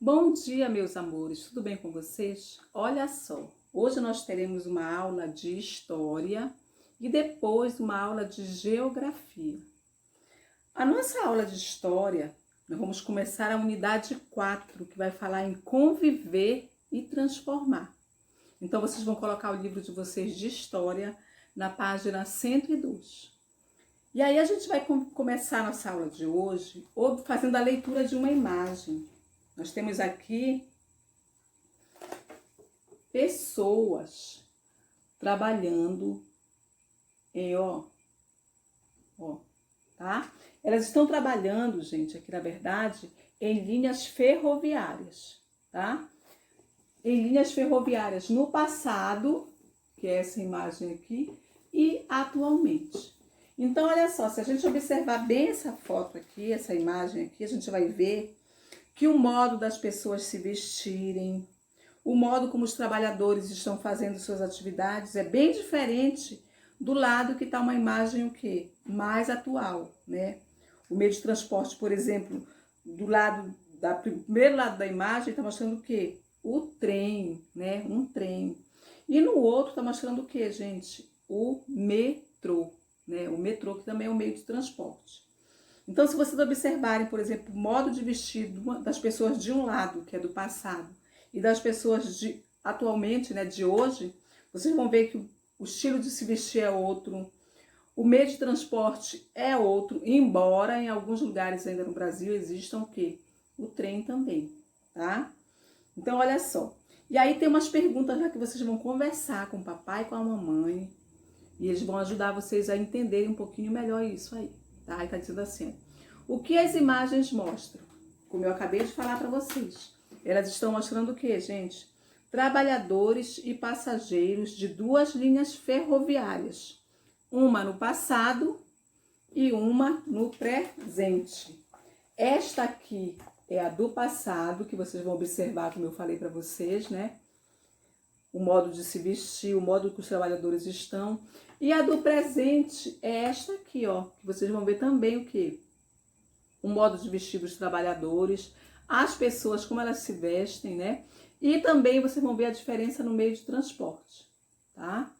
Bom dia, meus amores, tudo bem com vocês? Olha só, hoje nós teremos uma aula de história e depois uma aula de geografia. A nossa aula de história, nós vamos começar a unidade 4, que vai falar em conviver e transformar. Então, vocês vão colocar o livro de vocês de história na página 102. E aí a gente vai começar a nossa aula de hoje fazendo a leitura de uma imagem. Nós temos aqui pessoas trabalhando em, tá? Elas estão trabalhando, gente, aqui na verdade, em linhas ferroviárias, tá? Em linhas ferroviárias no passado, que é essa imagem aqui, e atualmente. Então, olha só, se a gente observar bem essa foto aqui, essa imagem aqui, a gente vai ver que o modo das pessoas se vestirem, o modo como os trabalhadores estão fazendo suas atividades é bem diferente do lado que está uma imagem o quê? Mais atual, né? O meio de transporte, por exemplo, primeiro lado da imagem está mostrando o quê? O trem, né? Um trem. E no outro está mostrando o quê, gente? O metrô, né? O metrô que também é um meio de transporte. Então, se vocês observarem, por exemplo, o modo de vestir das pessoas de um lado, que é do passado, e das pessoas de atualmente, né, de hoje, vocês vão ver que o estilo de se vestir é outro, o meio de transporte é outro, embora em alguns lugares ainda no Brasil existam o quê? O trem também, tá? Então, olha só. E aí tem umas perguntas lá que vocês vão conversar com o papai e com a mamãe, e eles vão ajudar vocês a entenderem um pouquinho melhor isso aí. Tá? E tá dizendo assim, o que as imagens mostram? Como eu acabei de falar para vocês. Elas estão mostrando o que, gente? Trabalhadores e passageiros de duas linhas ferroviárias. Uma no passado e uma no presente. Esta aqui é a do passado, que vocês vão observar, como eu falei para vocês, né? O modo de se vestir, o modo que os trabalhadores estão. E a do presente é esta aqui, ó, que vocês vão ver também o quê? O modo de vestir dos trabalhadores, as pessoas, como elas se vestem, né? E também vocês vão ver a diferença no meio de transporte, tá?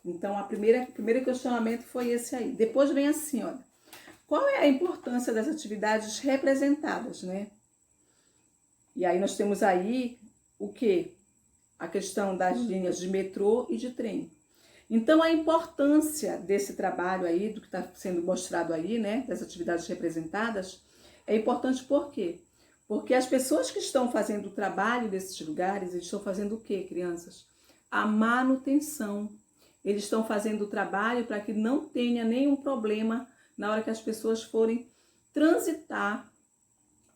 Então, o primeiro questionamento foi esse aí. Depois vem assim, olha. Qual é a importância das atividades representadas, né? E aí nós temos aí o quê? A questão das linhas de metrô e de trem. Então, a importância desse trabalho aí, do que está sendo mostrado aí, né, das atividades representadas, é importante por quê? Porque as pessoas que estão fazendo o trabalho desses lugares, eles estão fazendo o quê, crianças? A manutenção. Eles estão fazendo o trabalho para que não tenha nenhum problema na hora que as pessoas forem transitar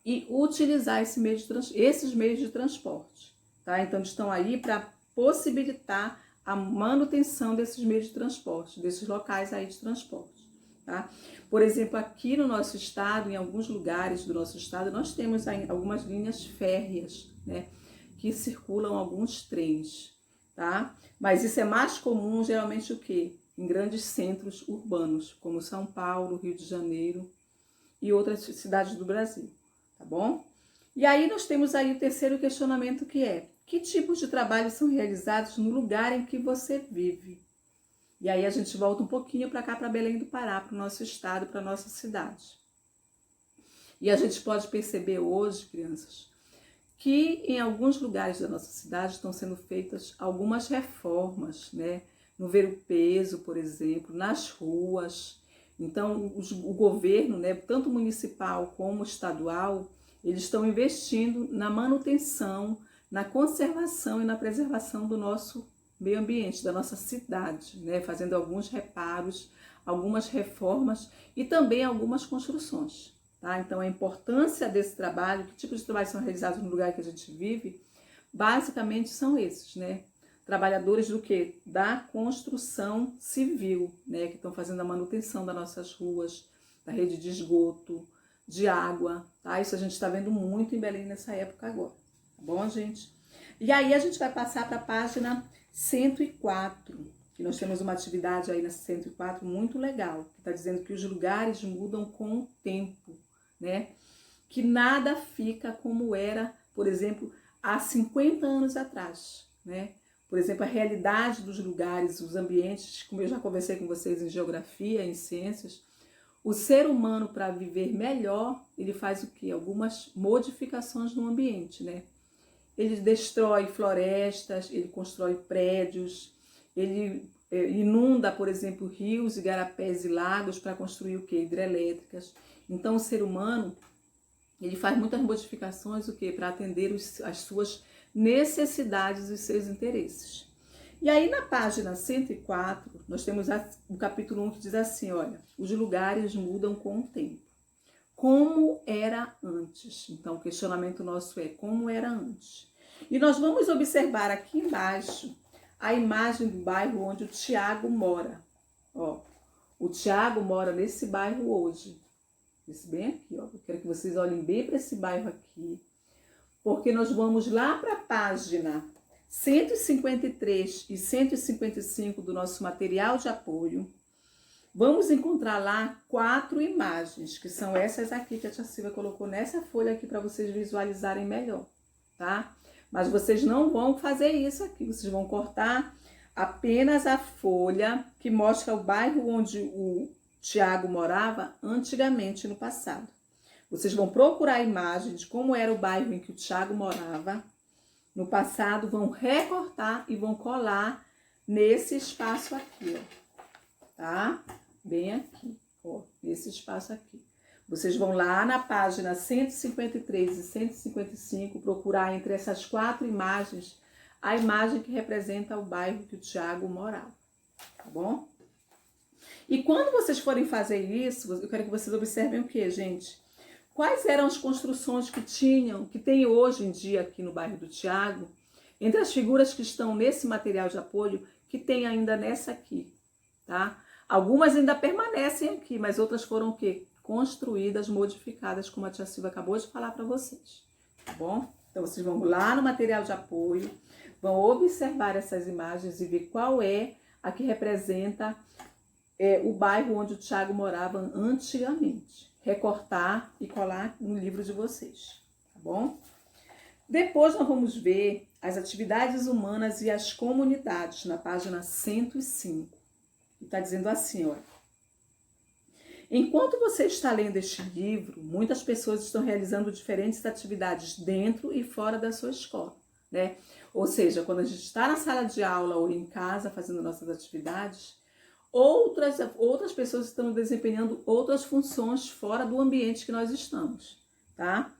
e utilizar esses meios de transporte. Tá? Então, estão aí para possibilitar a manutenção desses meios de transporte, desses locais aí de transporte. Tá? Por exemplo, aqui no nosso estado, em alguns lugares do nosso estado, nós temos algumas linhas férreas, né, que circulam alguns trens. Tá? Mas isso é mais comum, geralmente, o quê? Em grandes centros urbanos, como São Paulo, Rio de Janeiro e outras cidades do Brasil. Tá bom? E aí nós temos aí o terceiro questionamento, que é: que tipos de trabalho são realizados no lugar em que você vive? E aí a gente volta um pouquinho para cá, para Belém do Pará, para o nosso estado, para a nossa cidade. E a gente pode perceber hoje, crianças, que em alguns lugares da nossa cidade estão sendo feitas algumas reformas, né? No Ver-o-Peso, por exemplo, nas ruas. Então, o governo, né, tanto municipal como estadual, eles estão investindo na manutenção, na conservação e na preservação do nosso meio ambiente, da nossa cidade, né, fazendo alguns reparos, algumas reformas e também algumas construções. Tá? Então, a importância desse trabalho, que tipos de trabalhos são realizados no lugar que a gente vive, basicamente são esses, né? Trabalhadores do quê? Da construção civil, né? Que estão fazendo a manutenção das nossas ruas, da rede de esgoto, de água, tá? Isso a gente está vendo muito em Belém nessa época agora, tá bom, gente? E aí a gente vai passar para a página 104, que nós temos uma atividade aí na 104 muito legal, que está dizendo que os lugares mudam com o tempo, né? Que nada fica como era por exemplo, há 50 anos atrás, né? Por exemplo, a realidade dos lugares, os ambientes, como eu já conversei com vocês em geografia, em ciências, o ser humano, para viver melhor, ele faz o quê? Algumas modificações no ambiente, né? Ele destrói florestas, ele constrói prédios, ele inunda, por exemplo, rios, igarapés e lagos para construir o quê? Hidrelétricas. Então, o ser humano, ele faz muitas modificações, o quê? Para atender as suas necessidades e os seus interesses. E aí, na página 104, nós temos o capítulo 1 que diz assim, olha, os lugares mudam com o tempo. Como era antes? Então, o questionamento nosso é como era antes? E nós vamos observar aqui embaixo a imagem do bairro onde o Tiago mora. Ó, o Tiago mora nesse bairro hoje. Esse bem aqui, ó. Eu quero que vocês olhem bem para esse bairro aqui, porque nós vamos lá para a página 153 e 155 do nosso material de apoio. Vamos encontrar lá 4 imagens, que são essas aqui que a tia Silvia colocou nessa folha aqui para vocês visualizarem melhor, tá? Mas vocês não vão fazer isso aqui, vocês vão cortar apenas a folha que mostra o bairro onde o Tiago morava antigamente no passado. Vocês vão procurar a imagem de como era o bairro em que o Tiago morava no passado, vão recortar e vão colar nesse espaço aqui, ó, tá? Bem aqui, ó, nesse espaço aqui. Vocês vão lá na página 153 e 155 procurar entre essas 4 imagens a imagem que representa o bairro que o Tiago morava, tá bom? E quando vocês forem fazer isso, eu quero que vocês observem o que, gente? Quais eram as construções que tem hoje em dia aqui no bairro do Tiago, entre as figuras que estão nesse material de apoio, que tem ainda nessa aqui, tá? Algumas ainda permanecem aqui, mas outras foram o quê? Construídas, modificadas, como a tia Silvia acabou de falar para vocês, tá bom? Então, vocês vão lá no material de apoio, vão observar essas imagens e ver qual é a que representa o bairro onde o Tiago morava antigamente. Recortar e colar no livro de vocês, tá bom? Depois nós vamos ver as atividades humanas e as comunidades, na página 105. E está dizendo assim, olha. Enquanto você está lendo este livro, muitas pessoas estão realizando diferentes atividades dentro e fora da sua escola, né? Ou seja, quando a gente está na sala de aula ou em casa fazendo nossas atividades, outras pessoas estão desempenhando outras funções fora do ambiente que nós estamos, tá?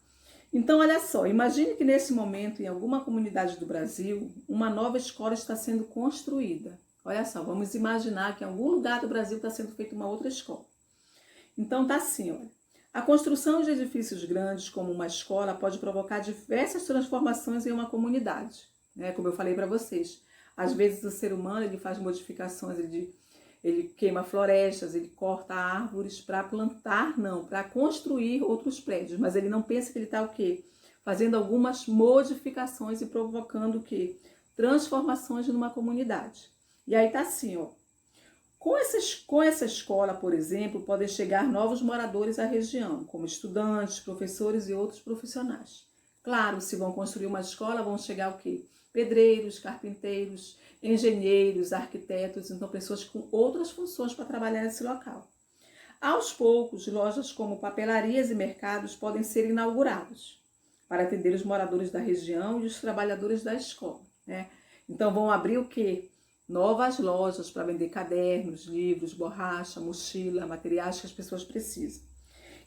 Então, olha só, imagine que nesse momento, em alguma comunidade do Brasil, uma nova escola está sendo construída. Olha só, vamos imaginar que em algum lugar do Brasil está sendo feita uma outra escola. Então, tá assim, olha. A construção de edifícios grandes, como uma escola, pode provocar diversas transformações em uma comunidade, né? Como eu falei para vocês. Às vezes, o ser humano, ele faz modificações, ele queima florestas, ele corta árvores para plantar, não, para construir outros prédios. Mas ele não pensa que ele está o quê? Fazendo algumas modificações e provocando o quê? Transformações numa comunidade. E aí tá assim, ó. Com essa escola, por exemplo, podem chegar novos moradores à região, como estudantes, professores e outros profissionais. Claro, se vão construir uma escola, vão chegar o quê? Pedreiros, carpinteiros, engenheiros, arquitetos, então pessoas com outras funções para trabalhar nesse local. Aos poucos, lojas como papelarias e mercados podem ser inaugurados para atender os moradores da região e os trabalhadores da escola, né? Então vão abrir o quê? Novas lojas para vender cadernos, livros, borracha, mochila, materiais que as pessoas precisam.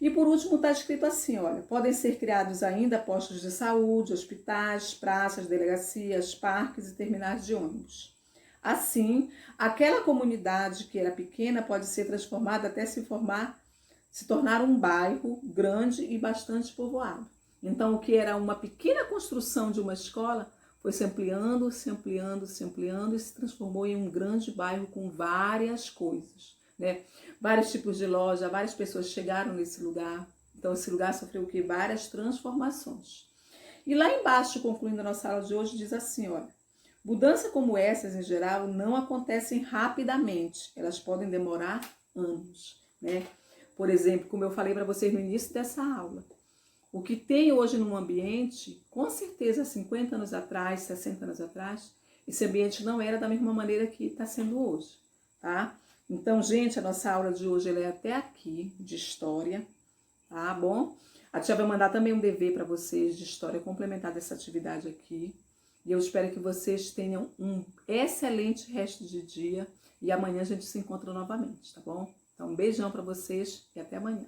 E por último está escrito assim, olha, podem ser criados ainda postos de saúde, hospitais, praças, delegacias, parques e terminais de ônibus. Assim, aquela comunidade que era pequena pode ser transformada até se tornar um bairro grande e bastante povoado. Então, o que era uma pequena construção de uma escola foi se ampliando, se ampliando, se ampliando e se transformou em um grande bairro com várias coisas, né? Vários tipos de loja, várias pessoas chegaram nesse lugar. Então, esse lugar sofreu o quê? Várias transformações. E lá embaixo, concluindo a nossa aula de hoje, diz assim, olha, mudanças como essas, em geral, não acontecem rapidamente. Elas podem demorar anos, né? Por exemplo, como eu falei para vocês no início dessa aula, O que tem hoje no ambiente, com certeza 50 anos atrás, 60 anos atrás, esse ambiente não era da mesma maneira que está sendo hoje, tá? Então, gente, a nossa aula de hoje ela é até aqui, de história, tá bom? A tia vai mandar também um dever para vocês de história complementar dessa atividade aqui. E eu espero que vocês tenham um excelente resto de dia e amanhã a gente se encontra novamente, tá bom? Então, um beijão para vocês e até amanhã.